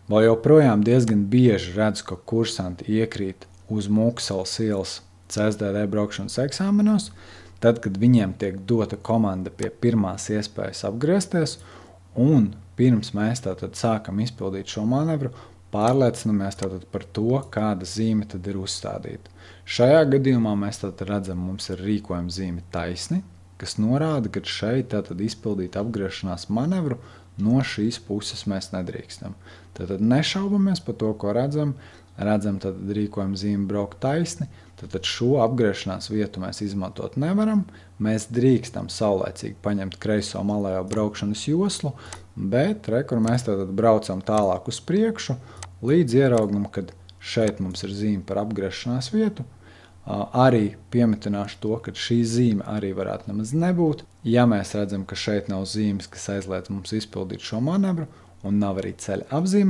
Vēl joprojām diezgan bieži redzu, ka kursanti iekrīt uz Mūksalas ielas CSDD braukšanas eksāmenos, tad, kad viņiem tiek dota komanda pie pirmās iespējas apgriezties, un pirms mēs tātad sākam izpildīt šo manevru, pārliecinamies tātad par to, kāda zīme tad ir uzstādīta. Šajā gadījumā mēs tātad redzam, mums ir rīkojuma zīme taisni, kas norāda, ka šeit tātad izpildīt apgriešanās manevru no šīs puses mēs nedrīkstam. Tātad nešaubamies par to, ko redzam tātad rīkojuma zīme braukt taisni, tātad šo apgriešanās vietu mēs izmantot nevaram, mēs drīkstam saulēcīgi paņemt kreiso malējo braukšanas joslu, bet kur mēs tātad braucam tālāk uz priekšu, līdz ieraugam, kad šeit mums ir zīme par apgriešanās vietu. Arī piemetināšu to, ka šī zīme arī varētu nemaz nebūt. Ja mēs redzam, ka šeit nav zīmes, kas aizliedz mums izpildīt šo manevru, un nav arī ceļa apzīmē,